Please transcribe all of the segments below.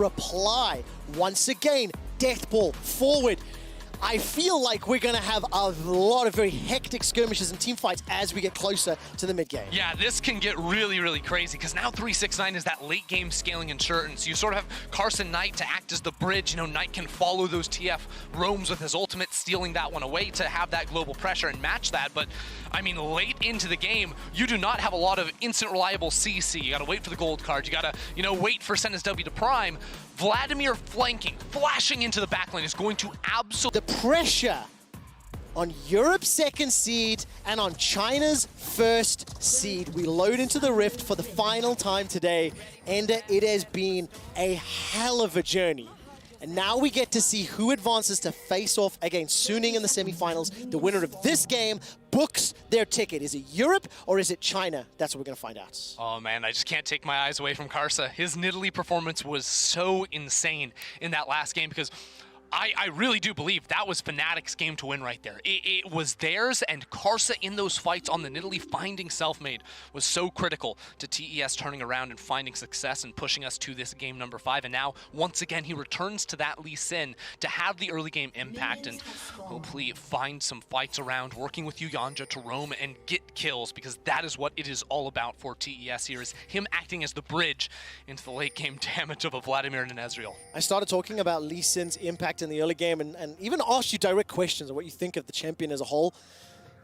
reply. Once again, death ball forward. I feel like we're going to have a lot of very hectic skirmishes and team fights as we get closer to the mid-game. Yeah, this can get really, really crazy because now 369 is that late-game scaling insurance. You sort of have Carson Knight to act as the bridge. You know, Knight can follow those TF roams with his ultimate, stealing that one away to have that global pressure and match that. But, I mean, late into the game, you do not have a lot of instant reliable CC. You got to wait for the gold card. You got to, you know, wait for Senna's W to prime. Vladimir flanking, flashing into the backline is going to absolutely... The pressure on Europe's second seed and on China's first seed. We load into the Rift for the final time today, and it has been a hell of a journey. And now we get to see who advances to face off against Suning in the semifinals. The winner of this game books their ticket. Is it Europe or is it China? That's what we're going to find out. Oh man, I just can't take my eyes away from Karsa. His Nidalee performance was so insane in that last game because I really do believe that was Fnatic's game to win right there. It was theirs, and Karsa in those fights on the Nidalee finding self-made was so critical to TES turning around and finding success and pushing us to this game number 5. And now, once again, he returns to that Lee Sin to have the early game impact and hopefully find some fights around, working with Yuyanja to roam and get kills, because that is what it is all about for TES here, is him acting as the bridge into the late game damage of a Vladimir and an Ezreal. I started talking about Lee Sin's impact in the early game and even asked you direct questions on what you think of the champion as a whole.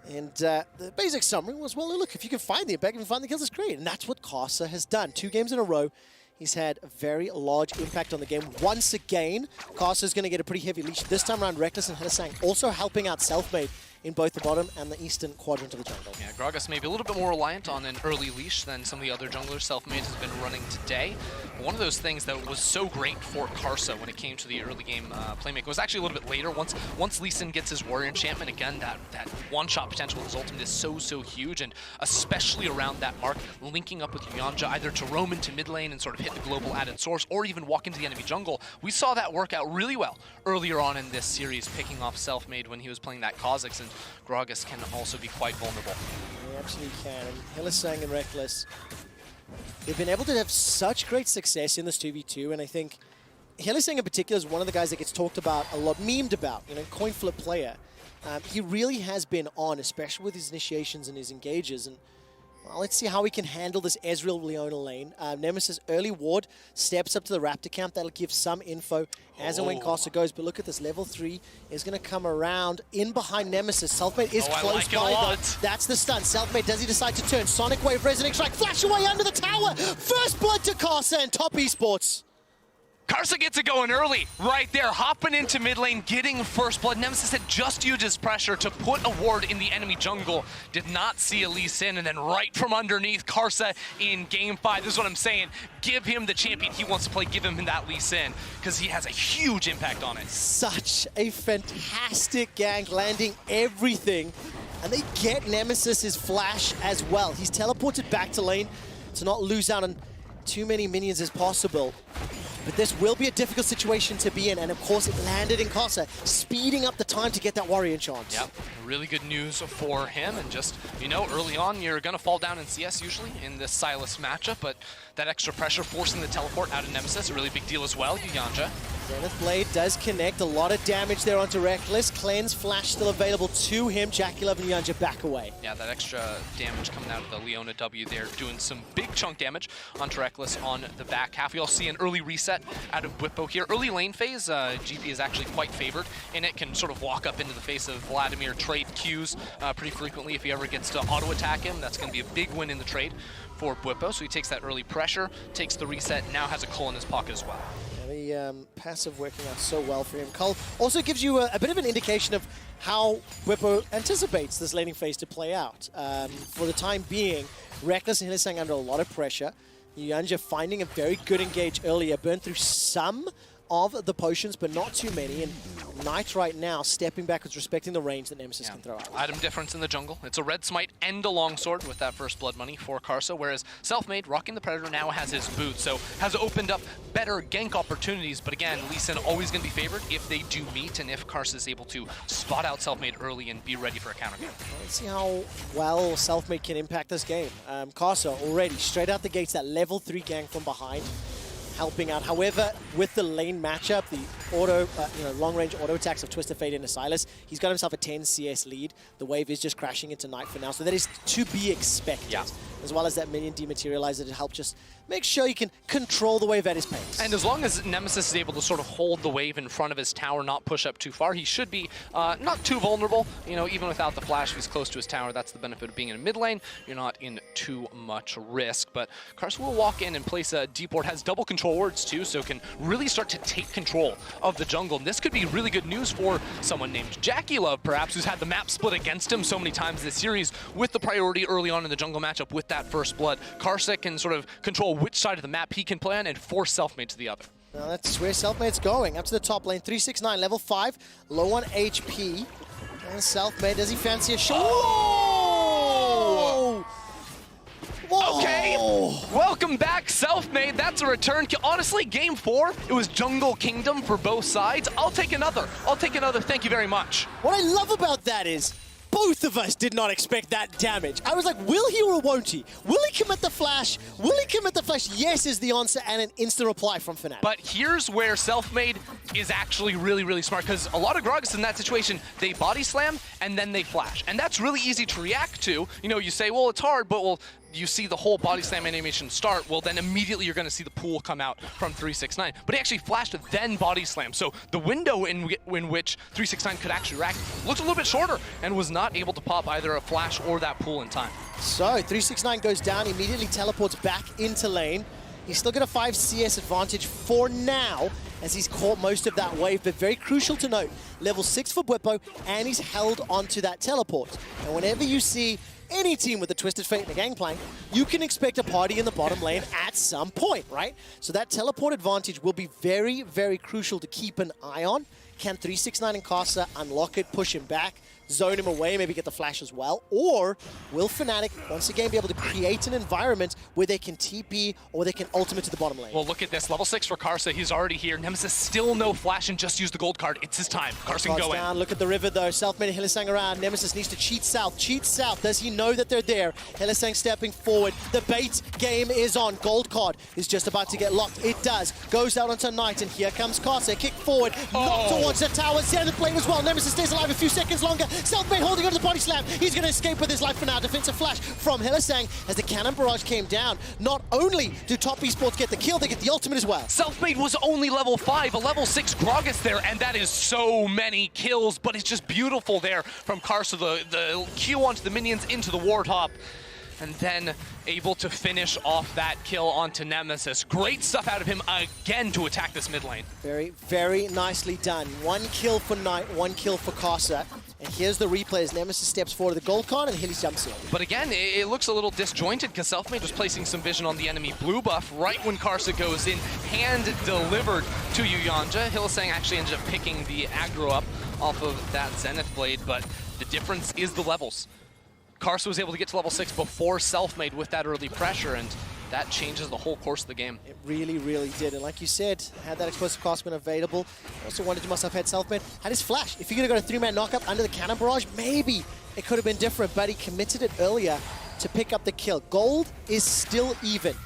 And the basic summary was, well, look, if you can find the impact, if you can find the kills, it's great. And that's what Karsa has done. 2 games in a row, he's had a very large impact on the game. Once again, Karsa is going to get a pretty heavy leash. This time around, Rekkles and Hylissang also helping out Selfmade in both the bottom and the eastern quadrant of the jungle. Yeah, Gragas may be a little bit more reliant on an early leash than some of the other junglers Selfmade has been running today. One of those things that was so great for Karsa when it came to the early game playmaking was actually a little bit later. Once Lee Sin gets his warrior enchantment, again, that one-shot potential with his ultimate is so huge, and especially around that mark, linking up with Yuyanja either to roam into mid lane and sort of hit the global added source, or even walk into the enemy jungle. We saw that work out really well earlier on in this series, picking off Selfmade when he was playing that Kha'Zix, and Gragas can also be quite vulnerable. He absolutely can. And Hylissang and Rekkles, they've been able to have such great success in this 2v2, and I think Hylissang in particular is one of the guys that gets talked about a lot, memed about, you know, coin flip player. He really has been on, especially with his initiations and his engages. And well, let's see how we can handle this Ezreal Leona lane. Nemesis early ward steps up to the Raptor camp. That'll give some info as and when Karsa goes. But look at this, level 3 is going to come around in behind Nemesis. Selfmade is close by though. That's the stun. Selfmade, does he decide to turn? Sonic Wave, Resonant Strike, flash away under the tower. First blood to Karsa and top esports. Karsa gets it going early, right there, hopping into mid lane, getting first blood. Nemesis had just used his pressure to put a ward in the enemy jungle. Did not see a Lee Sin, and then right from underneath, Karsa in game 5. This is what I'm saying. Give him the champion he wants to play. Give him that Lee Sin, because he has a huge impact on it. Such a fantastic gank, landing everything. And they get Nemesis's flash as well. He's teleported back to lane to not lose out on too many minions as possible. But this will be a difficult situation to be in, and of course it landed in Karsa, speeding up the time to get that warrior enchant. Yep, really good news for him, and just, you know, early on you're gonna fall down in CS usually in this Sylas matchup, but that extra pressure forcing the teleport out of Nemesis, a really big deal as well. Yuyanja. Zenith Blade does connect, a lot of damage there onto Rekkles. Cleanse Flash still available to him. Jackie-Love and Yuyanja back away. Yeah, that extra damage coming out of the Leona W there, doing some big chunk damage onto Rekkles on the back half. We all see an early reset out of Bwipo here. Early lane phase, GP is actually quite favored, and it can sort of walk up into the face of Vladimir, trade Qs pretty frequently. If he ever gets to auto-attack him, that's going to be a big win in the trade for Bwipo. So he takes that early pressure, takes the reset, now has a Cull in his pocket as well. The passive working out so well for him. Cull also gives you a bit of an indication of how Bwipo anticipates this laning phase to play out. For the time being, Rekkles and Hylissang under a lot of pressure. Yuyanja finding a very good engage earlier, burned through some of the potions, but not too many. And Knight right now stepping backwards, respecting the range that Nemesis can throw out. Item difference in the jungle. It's a red smite and a longsword with that first blood money for Karsa, whereas Selfmade, rocking the Predator, now has his boot, so has opened up better gank opportunities. But again, Lee Sin always going to be favored if they do meet, and if Karsa is able to spot out Selfmade early and be ready for a counter game. Let's see how well Selfmade can impact this game. Karsa already straight out the gates, that level 3 gank from behind. helping out. However, with the lane matchup, the auto, long-range auto attacks of Twisted Fate into Silas, he's got himself a 10 CS lead. The wave is just crashing into Knight for now, so that is to be expected. Yeah. As well as that minion dematerializer to help just make sure you can control the wave at his pace. And as long as Nemesis is able to sort of hold the wave in front of his tower, not push up too far, he should be not too vulnerable. You know, even without the flash, if he's close to his tower, that's the benefit of being in mid lane. You're not in too much risk. But Karsa will walk in and place a deep ward, has double control wards too, so can really start to take control of the jungle. And this could be really good news for someone named Jackie Love, perhaps, who's had the map split against him so many times this series with the priority early on in the jungle matchup with that first blood. Karsa can sort of control which side of the map he can play on and force Selfmade to the other. Now that's where Selfmade's going, up to the top lane. 369, level 5, low on HP. And Selfmade, does he fancy a shot? Oh! Whoa! Okay, welcome back, Selfmade. That's a return. Honestly, game 4, it was Jungle Kingdom for both sides. I'll take another. Thank you very much. What I love about that is both of us did not expect that damage. I was like, will he or won't he? Will he commit the flash? Will he commit the flash? Yes is the answer, and an instant reply from Fnatic. But here's where Selfmade is actually really, really smart, because a lot of Gragas in that situation, they body slam and then they flash. And that's really easy to react to. You know, you say, well, it's hard, but well, you see the whole body slam animation start, well, then immediately you're going to see the pool come out from 369. But he actually flashed, then body slam. So the window in which 369 could actually react looked a little bit shorter and was not able to pop either a flash or that pool in time. So 369 goes down, immediately teleports back into lane. He's still got a 5 CS advantage for now, as he's caught most of that wave, but very crucial to note, level 6 for Bwipo, and he's held onto that teleport. And whenever you see any team with a Twisted Fate in the gangplank, you can expect a party in the bottom lane at some point, right? So that teleport advantage will be very, very crucial to keep an eye on. Can 369 and Karsa unlock it, push him back, zone him away, maybe get the flash as well? Or will Fnatic once again be able to create an environment where they can TP or they can ultimate to the bottom lane? Well, look at this. Level 6 for Karsa. He's already here. Nemesis still no flash and just use the gold card. It's his time. Karsa can go in. Down. Look at the river though. Selfmade and Hylissang around. Nemesis needs to cheat south. Cheat south. Does he know that they're there? Hylissang stepping forward. The bait game is on. Gold card is just about to get locked. It does. Goes out onto Knight, and here comes Karsa. Kick forward. Not towards the tower. Zenith blade as well. Nemesis stays alive a few seconds longer. Selfmade holding onto the body slam. He's going to escape with his life for now. Defensive flash from Hylissang as the cannon barrage came down. Not only do top esports get the kill, they get the ultimate as well. Selfmade was only level 5, a level 6 Gragas there, and that is so many kills, but it's just beautiful there from Karsa. The Q onto the minions into the ward hop, and then able to finish off that kill onto Nemesis. Great stuff out of him again to attack this mid lane. Very, very nicely done. 1 kill for Knight, 1 kill for Karsa. And here's the replay as Nemesis steps forward to the gold card and Hilly jumps in. But again, it looks a little disjointed because Selfmade was placing some vision on the enemy blue buff right when Karsa goes in, hand-delivered to Yuyanja. Hylissang actually ended up picking the aggro up off of that Zenith Blade, but the difference is the levels. Karsa was able to get to level 6 before Selfmade with that early pressure, and that changes the whole course of the game. It really, really did. And like you said, had that explosive crossman available. Also wondered you must have had Selfmade. Had his flash. If he could have got a 3-man knockup under the cannon barrage, maybe it could have been different, but he committed it earlier to pick up the kill. Gold is still even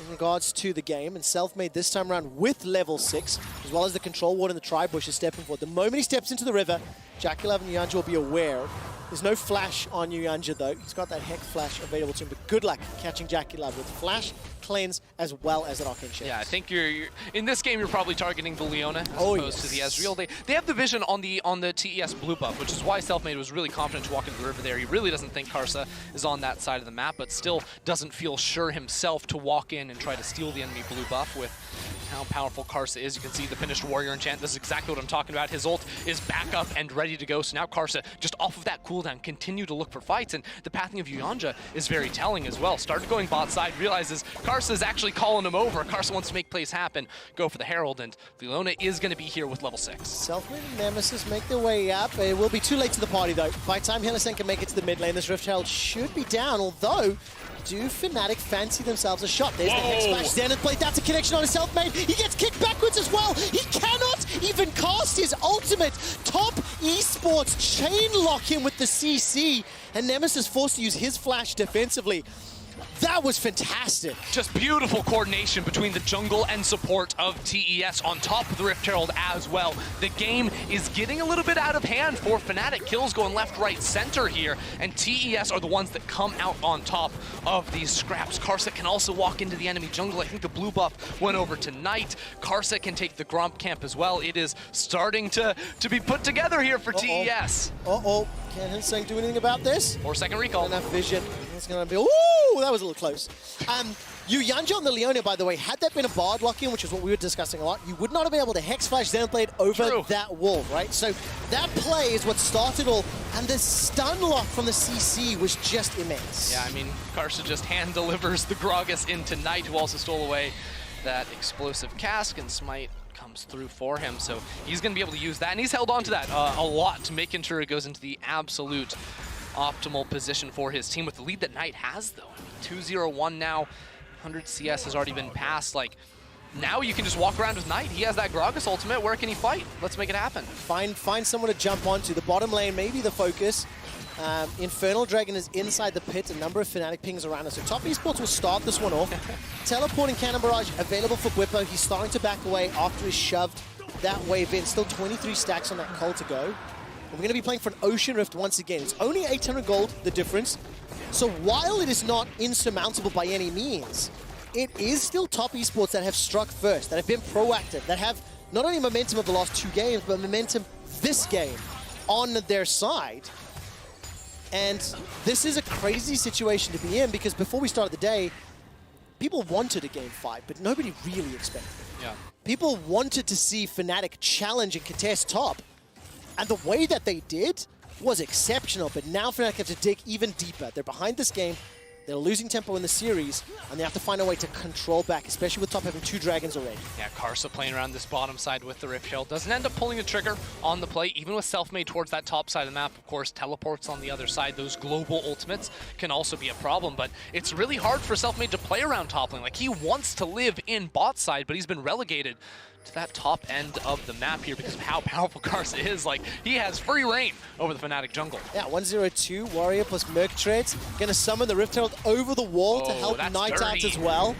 in regards to the game, and Selfmade this time around with level 6, as well as the control ward and the tri-bush is stepping forward. The moment he steps into the river, Jackie Love and Yuyanja will be aware. There's no flash on Yuyanja though. He's got that Hex flash available to him, but good luck catching Jackie Love with flash, cleanse, as well as that arcane shield. Yeah, I think you're in this game you're probably targeting the Leona as opposed to the Ezreal. They have the vision on the TES blue buff, which is why Selfmade was really confident to walk into the river there. He really doesn't think Karsa is on that side of the map, but still doesn't feel sure himself to walk in and try to steal the enemy blue buff with how powerful Karsa is. You can see the finished warrior enchant. This is exactly what I'm talking about. His ult is back up and ready to go. So now Karsa, just off of that cooldown, continue to look for fights. And the pathing of Yuyanja is very telling as well. Started going bot side, realizes Karsa is actually calling him over. Karsa wants to make plays happen, go for the Herald, and Leona is going to be here with level 6. Selfmade and Nemesis make their way up. It will be too late to the party though. By the time Hylissang can make it to the mid lane, this Rift Herald should be down, although do Fnatic fancy themselves a shot? There's the Hex Flash, Zenith Blade, that's a connection on his Selfmade. He gets kicked backwards as well. He cannot even cast his ultimate. Top esports chain lock him with the CC, and Nemesis forced to use his flash defensively. That was fantastic. Just beautiful coordination between the jungle and support of TES on top of the Rift Herald as well. The game is getting a little bit out of hand for Fnatic. Kills going left, right, center here, and TES are the ones that come out on top of these scraps. Karsa can also walk into the enemy jungle. I think the blue buff went over to Knight. Karsa can take the Gromp camp as well. It is starting to be put together here for TES. Can Hylissang do anything about this? 4-second recall. Enough vision. It's going to be... Ooh, that was a little close. Yanja on the Leona, by the way, had that been a Bard lock-in, which is what we were discussing a lot, you would not have been able to Hex Flash Xenoblade over that wall, right? So that play is what started all, and the stun lock from the CC was just immense. Yeah, I mean, Karsa just hand delivers the Gragas into Knight, who also stole away that explosive cask, and Smite comes through for him, so he's going to be able to use that, and he's held on to that a lot, making sure it goes into the absolute optimal position for his team with the lead that Knight has, though. I mean, 2-0-1 now, 100 CS has already been passed. Like, now you can just walk around with Knight. He has that Gragas ultimate. Where can he fight? Let's make it happen. Find someone to jump onto. The bottom lane may be the focus. Infernal Dragon is inside the pit, a number of Fnatic pings around us. So top esports will start this one off. Teleporting Cannon Barrage available for Bwipo. He's starting to back away after he's shoved that wave in. Still 23 stacks on that coal to go. And we're going to be playing for an Ocean Rift once again. It's only 800 gold, the difference. So while it is not insurmountable by any means, it is still top esports that have struck first, that have been proactive, that have not only momentum of the last 2 games, but momentum this game on their side. And this is a crazy situation to be in because before we started the day, people wanted a game 5, but nobody really expected it. Yeah. People wanted to see Fnatic challenge and contest top, and the way that they did was exceptional, but now Fnatic have to dig even deeper. They're behind this game, they're losing tempo in the series, and they have to find a way to control back, especially with top having 2 dragons already. Yeah, Karsa playing around this bottom side with the Rift Herald. Doesn't end up pulling the trigger on the play, even with Selfmade towards that top side of the map. Of course, teleports on the other side. Those global ultimates can also be a problem, but it's really hard for Selfmade to play around top lane. Like, he wants to live in bot side, but he's been relegated to that top end of the map here because of how powerful Karsa is. Like, he has free reign over the Fnatic jungle. Yeah, 102, Warrior plus Merc Treads. Gonna summon the Rift Herald over the wall to help Knight out as well.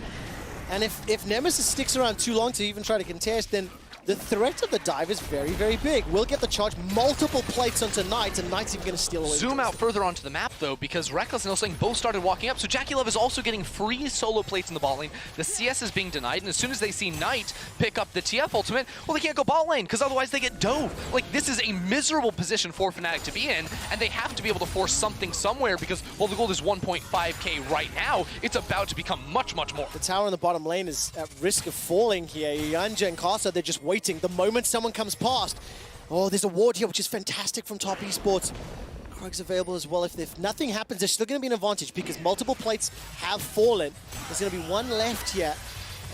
And if Nemesis sticks around too long to even try to contest, then the threat of the dive is very, very big. We'll get the charge, multiple plates onto Knight, and Knight's even going to steal away. Zoom out further onto the map, though, because Reckless and Hylissang both started walking up, so JackeyLove is also getting free solo plates in the bot lane. The CS is being denied, and as soon as they see Knight pick up the TF ultimate, well, they can't go bot lane, because otherwise they get dove. Like, this is a miserable position for Fnatic to be in, and they have to be able to force something somewhere, because while the gold is 1.5k right now, it's about to become much, much more. The tower in the bottom lane is at risk of falling here. Yanja and Karsa, they're just waiting. The moment someone comes past, oh, there's a ward here, which is fantastic from top esports. Krug's available as well. If nothing happens, there's still going to be an advantage because multiple plates have fallen. There's going to be one left here,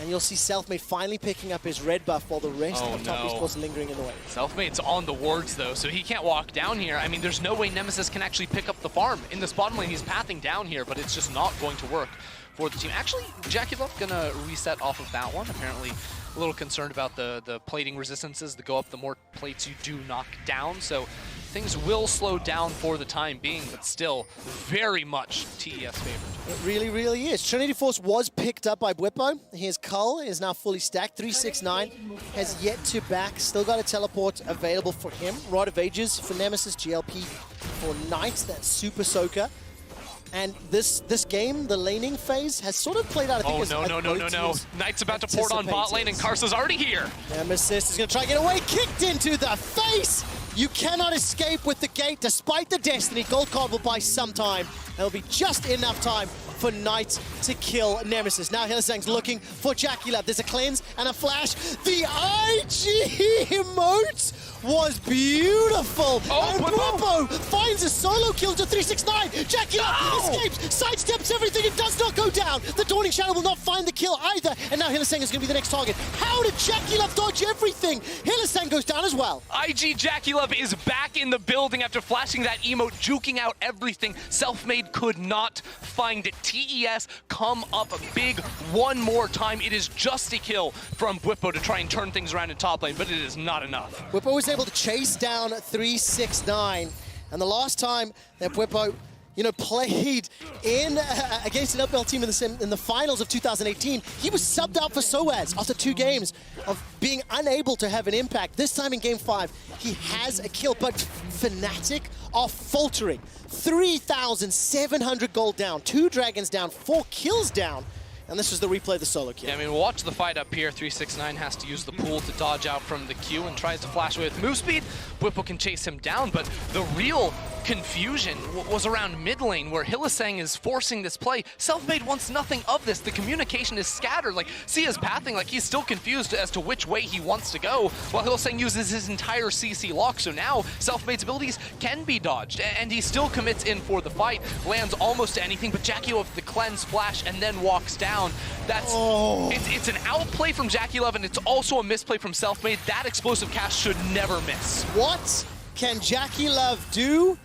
and you'll see Selfmade finally picking up his red buff while the rest of top esports are lingering in the way. Selfmade's on the wards, though, so he can't walk down here. I mean, there's no way Nemesis can actually pick up the farm. In this bottom lane, he's pathing down here, but it's just not going to work for the team. Actually, JackeyLove gonna reset off of that one. Apparently, a little concerned about the plating resistances that go up the more plates you do knock down, so things will slow down for the time being, but still very much TES favored. It really, really is. Trinity Force was picked up by Bwipo. Here's Cull, is now fully stacked. 369 has yet to back. Still got a teleport available for him. Rod of Ages for Nemesis, GLP for Knight, that Super Soaker. And this game, the laning phase, has sort of played out, I think, no. Knight's about to port on bot lane, and Karsa's already here. Nemesis is going to try and get away. Kicked into the face! You cannot escape with the gate, despite the Destiny. Gold card will buy some time. There'll be just enough time for Knight to kill Nemesis. Now Hylissang's looking for JackeyLove. There's a cleanse and a flash. The IG emote was beautiful. And Bwipo finds a solo kill to 369. JackeyLove escapes, sidesteps everything, and does not go down. The Dawning Shadow will not find the kill either. And now Hylissang is going to be the next target. How did JackeyLove dodge everything? Hylissang goes down as well. IG JackeyLove is back in the building after flashing that emote, juking out everything. Selfmade could not find it. TES come up big one more time. It is just a kill from Bwipo to try and turn things around in top lane, but it is not enough. Bwipo was able to chase down 369, and the last time that Bwipo played in against an UPL team in the finals of 2018. He was subbed out for SOAS after 2 games of being unable to have an impact. This time in Game 5, he has a kill, but Fnatic are faltering. 3,700 gold down, 2 dragons down, 4 kills down. And this is the replay of the solo kill. Yeah, I mean, watch the fight up here. 369 has to use the pool to dodge out from the Q and tries to flash away with move speed. Bwipo can chase him down, but the real confusion was around mid lane where Hylissang is forcing this play. Selfmade wants nothing of this. The communication is scattered. Like, Sia's pathing, like he's still confused as to which way he wants to go, while Hylissang uses his entire CC lock. So now Selfmade's abilities can be dodged, and he still commits in for the fight. Lands almost to anything, but Jackie with the cleanse flash and then walks down. That's it's an outplay from Jackie Love, and it's also a misplay from Selfmade. That explosive cast should never miss. What can Jackie Love do?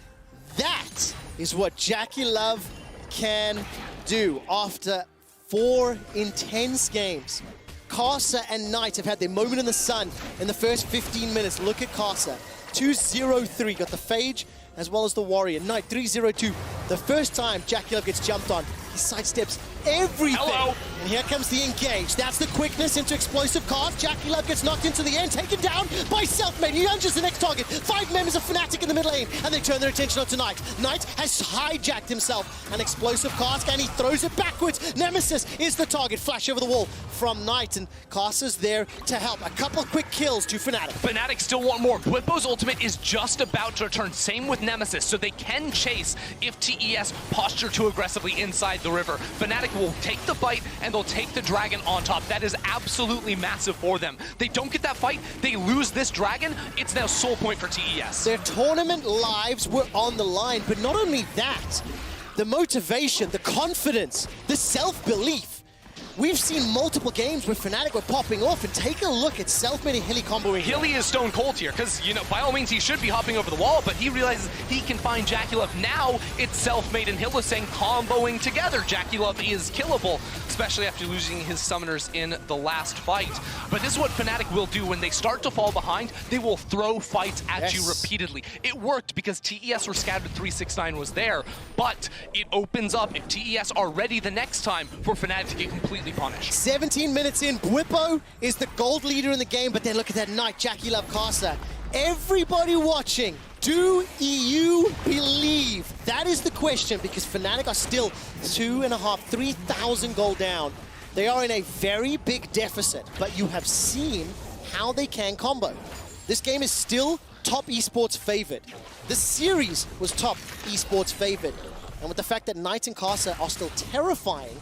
That is what Jackie Love can do after 4 intense games. Karsa and Knight have had their moment in the sun in the first 15 minutes. Look at Karsa. 2-0-3, got the Phage as well as the Warrior. Knight 3-0-2. The first time Jackie Love gets jumped on, he sidesteps everything. Hello. And here comes the engage. That's the quickness into explosive cast. Jackie Love gets knocked into the end, taken down by Selfmade. He lunges the next target. 5 members of Fnatic in the mid lane, and they turn their attention onto Knight. Knight has hijacked himself an explosive cast, and he throws it backwards. Nemesis is the target. Flash over the wall from Knight, and Karsa's there to help. A couple quick kills to Fnatic. Fnatic still want more. Bwipo's ultimate is just about to return. Same with Nemesis, so they can chase if TES posture too aggressively inside the river. Fnatic will take the bite, and they'll take the dragon on top. That is absolutely massive for them. They don't get that fight, they lose this dragon. It's now soul point for TES. Their tournament lives were on the line, but not only that, the motivation, the confidence, the self-belief. We've seen multiple games where Fnatic were popping off, and take a look at Selfmade and Hilly comboing. Hilly is stone cold here, because, by all means he should be hopping over the wall, but he realizes he can find Jackie Love. Now it's Selfmade and Hylissang comboing together. Jackie Love is killable, especially after losing his summoners in the last fight. But this is what Fnatic will do when they start to fall behind. They will throw fights at you repeatedly. It worked because TES were scattered, 369 was there, but it opens up, if TES are ready the next time, for Fnatic to get completely punished. 17 minutes in, Bwipo is the gold leader in the game, but then look at that Knight, Jackie Love, Karsa. Everybody watching, do you believe? That is the question, because Fnatic are still 2,500, 3,000 gold down. They are in a very big deficit, but you have seen how they can combo. This game is still top esports favored. The series was top esports favored. And with the fact that Knight and Karsa are still terrifying,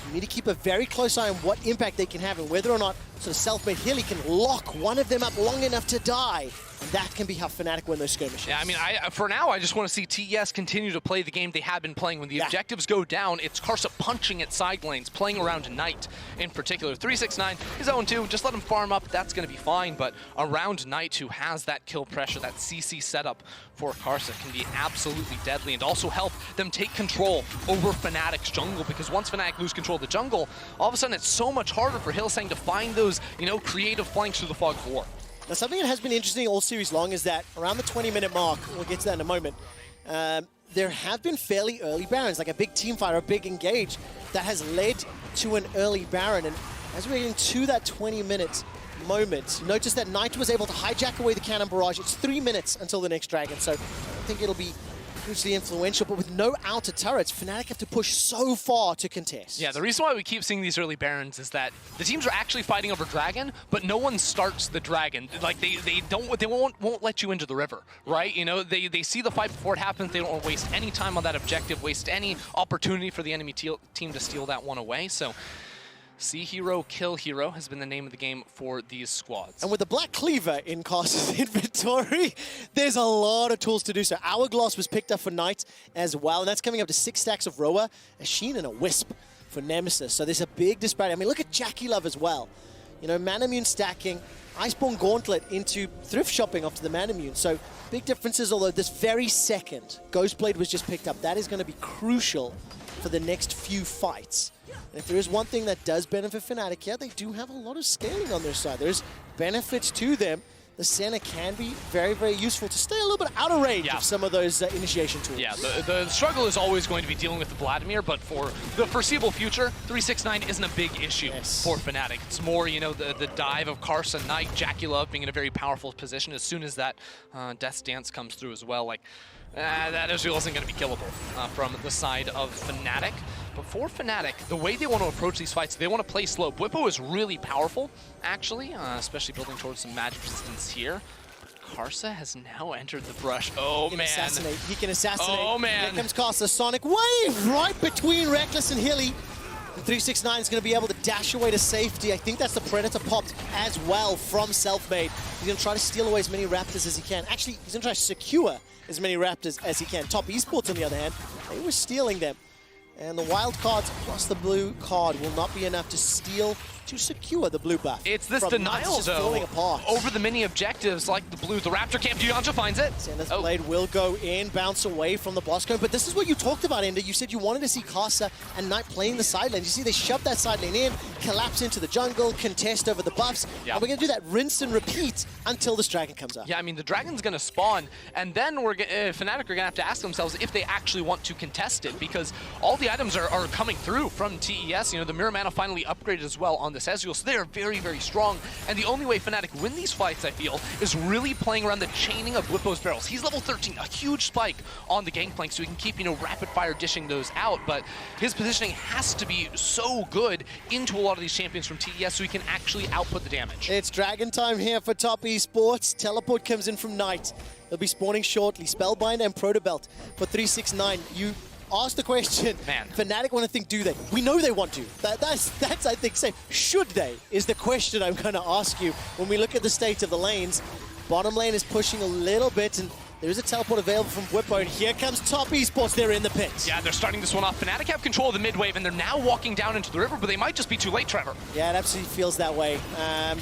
you need to keep a very close eye on what impact they can have and whether or not sort of Selfmade Hilly can lock one of them up long enough to die. And that can be how Fnatic win those skirmishes. Yeah, I mean, for now, I just want to see TES continue to play the game they have been playing. When the objectives go down, it's Karsa punching at side lanes, playing around Knight in particular. 369 is 0-2. Just let him farm up. That's going to be fine. But around Knight, who has that kill pressure, that CC setup for Karsa, can be absolutely deadly and also help them take control over Fnatic's jungle. Because once Fnatic lose control of the jungle, all of a sudden it's so much harder for Hylissang to find those, creative flanks through the fog of war. Now, something that has been interesting all series long is that around the 20-minute mark, we'll get to that in a moment, there have been fairly early Barons, like a big team fight or a big engage that has led to an early Baron. And as we're getting to that 20-minute moment, notice that Knight was able to hijack away the cannon barrage. It's 3 minutes until the next dragon, so I think it'll be hugely influential, but with no outer turrets, Fnatic have to push so far to contest. Yeah, the reason why we keep seeing these early Barons is that the teams are actually fighting over Dragon, but no one starts the Dragon. Like, they won't let you into the river, right? They see the fight before it happens. They don't want to waste any time on that objective, waste any opportunity for the enemy team to steal that one away. So, See Hero, Kill Hero has been the name of the game for these squads. And with the Black Cleaver in Karsa's inventory, there's a lot of tools to do so. Hourglass was picked up for Knight as well, and that's coming up to 6 stacks of Roa, a Sheen, and a Wisp for Nemesis. So there's a big disparity. I mean, look at Jackie Love as well. Manamune stacking, Iceborne Gauntlet into thrift shopping after the Manamune. So big differences, although this very second Ghostblade was just picked up. That is going to be crucial for the next few fights. And if there is one thing that does benefit Fnatic here, they do have a lot of scaling on their side. There's benefits to them the center can be very, very useful to stay a little bit out of range of some of those initiation tools. Yeah, the struggle is always going to be dealing with the Vladimir, but for the foreseeable future, 369 isn't a big issue for Fnatic. It's more, you know, the dive of Karsa, Knight, Jackie Love being in a very powerful position as soon as that Death's Dance comes through as well. Like, that Ezreal isn't going to be killable from the side of Fnatic. But for Fnatic, the way they want to approach these fights, they want to play slow. Bwipo is really powerful, actually, especially building towards some magic resistance here. Karsa has now entered the brush. Oh, man. He can assassinate. Oh, man. Here comes Karsa. Sonic wave right between Reckless and Hilly. And 369 is going to be able to dash away to safety. I think that's the Predator popped as well from Selfmade. He's going to try to steal away as many Raptors as he can. Actually, he's going to try to secure as many Raptors as he can. Top Esports, on the other hand, they were stealing them. And the wild cards plus the blue card will not be enough to steal, to secure the blue buff. It's this denial, though, over the mini objectives like the blue. The Raptor camp, Yanja finds it. Senna's blade will go in, bounce away from the boss cone. But this is what you talked about, Ender. You said you wanted to see Karsa and Knight playing the side lane. You see, they shoved that side lane in, collapse into the jungle, contest over the buffs. And we're going to do that rinse and repeat until this dragon comes up. Yeah, I mean, the dragon's going to spawn, and then Fnatic are going to have to ask themselves if they actually want to contest it, because all the items are coming through from TES. You know, the Mirror Mana finally upgraded as well on this Ezreal, so they are very, very strong. And the only way Fnatic win these fights, I feel, is really playing around the chaining of Bwipo's barrels. He's level 13, a huge spike on the gangplank, so he can keep, you know, rapid fire dishing those out. But his positioning has to be so good into a lot of these champions from TES so he can actually output the damage. It's dragon time here for Top Esports. Teleport comes in from Knight. They'll be spawning shortly. Spellbinder and Protobelt for 369. You ask the question, Fnatic want to think, do they? We know they want to. That's I think, safe. Should they, is the question I'm going to ask you when we look at the state of the lanes. Bottom lane is pushing a little bit, and there is a teleport available from Bwipo, and here comes Top Esports. They're in the pit. Yeah, they're starting this one off. Fnatic have control of the mid wave, and they're now walking down into the river, but they might just be too late, Trevor. Yeah, it absolutely feels that way.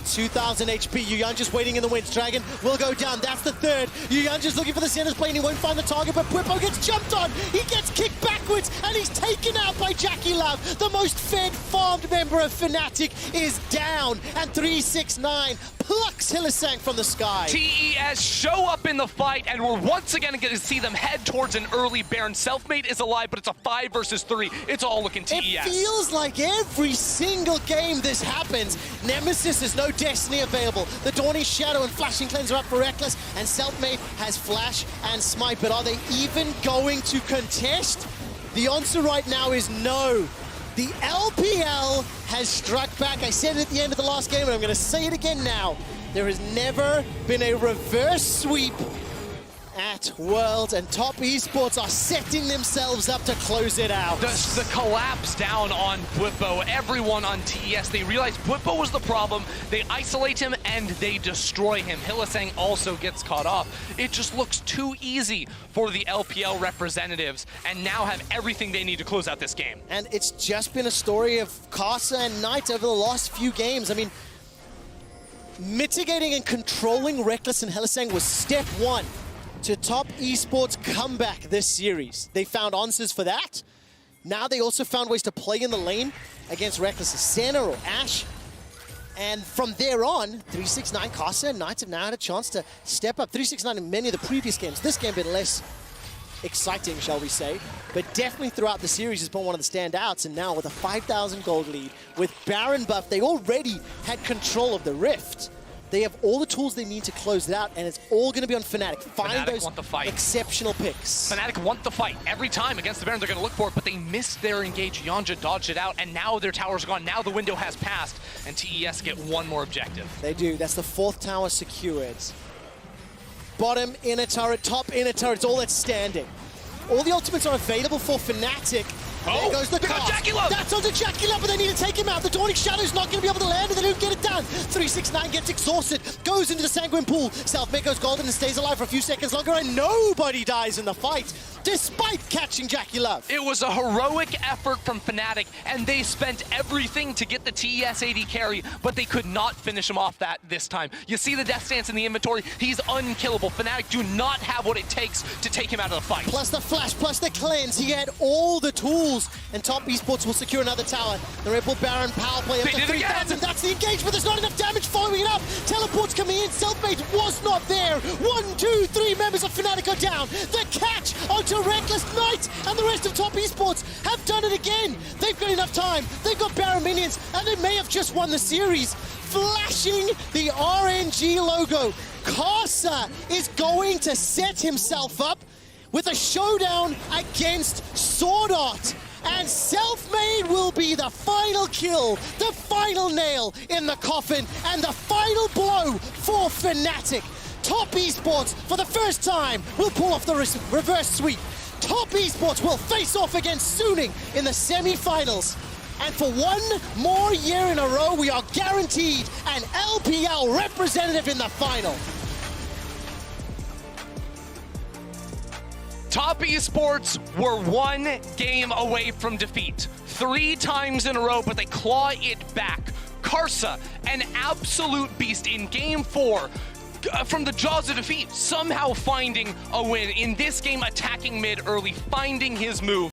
2,000 HP. Yuyan just waiting in the winds. Dragon will go down. That's the third. Yuyan just looking for the center's plane. He won't find the target, but Bwipo gets jumped on. He gets kicked backwards, and he's taken out by Jackie Love. The most fed, farmed member of Fnatic is down, and 369 plucks Hylissang from the sky. TES show up in the fight, and we're once again going to see them head towards an early Baron. Selfmade is alive, but it's a 5 versus 3. It's all looking TES. It feels like every single game this happens. Nemesis has no Destiny available. The Dawning Shadow and Flashing Cleanser up for Reckless, and Selfmade has Flash and Smite, but are they even going to contest? The answer right now is no. The LPL has struck back. I said it at the end of the last game, and I'm going to say it again now. There has never been a reverse sweep at Worlds, and Top Esports are setting themselves up to close it out. The collapse down on Bwipo. Everyone on TES, they realize Bwipo was the problem. They isolate him and they destroy him. Hylissang also gets caught off. It just looks too easy for the LPL representatives, and now have everything they need to close out this game. And it's just been a story of Karsa and Knight over the last few games. I mean, mitigating and controlling Reckless and Hylissang was step one to Top Esports' comeback this series. They found answers for that. Now they also found ways to play in the lane against Reckless Senna or Ashe. And from there on, 369, Karsa and Knight have now had a chance to step up. 369 in many of the previous games. This game been less exciting, shall we say. But definitely throughout the series has been one of the standouts. And now with a 5,000 gold lead, with Baron buff, they already had control of the Rift. They have all the tools they need to close it out, and it's all going to be on Fnatic. Find those exceptional picks. Fnatic want the fight. Every time against the Baron, they're going to look for it, but they missed their engage. Yanja dodged it out, and now their towers are gone. Now the window has passed, and TES get one more objective. They do. That's the 4th tower secured. Bottom inner turret, top inner turret, it's all that's standing. All the ultimates are available for Fnatic. There goes the cast. Jackie Love. That's onto Jackie Love, but they need to take him out. The Dawning Shadow's not going to be able to land, and they don't get it done. 369 gets exhausted, goes into the Sanguine Pool. Selfmade goes golden and stays alive for a few seconds longer, and nobody dies in the fight, despite catching Jackie Love. It was a heroic effort from Fnatic, and they spent everything to get the TES AD carry, but they could not finish him off this time. You see the Death Stance in the inventory. He's unkillable. Fnatic do not have what it takes to take him out of the fight. Plus the flash, plus the cleanse. He had all the tools pools, and Top Esports will secure another tower. The Red Bull Baron power play up They to did it again. 3,000. That's the engagement. There's not enough damage following it up. Teleport's coming in. Selfmade was not there. 1, 2, 3 members of Fnatic are down. The catch onto Reckless Knight, and the rest of Top Esports have done it again. They've got enough time. They've got Baron minions, and they may have just won the series. Flashing the RNG logo. Karsa is going to set himself up with a showdown against Sword Art. And Selfmade will be the final kill, the final nail in the coffin, and the final blow for Fnatic. Top Esports, for the first time, will pull off the reverse sweep. Top Esports will face off against Suning in the semi-finals. And for one more year in a row, we are guaranteed an LPL representative in the final. Top Esports were 1 game away from defeat 3 times in a row, but they claw it back. Karsa, an absolute beast in game 4, from the jaws of defeat, somehow finding a win. In this game, attacking mid early, finding his move.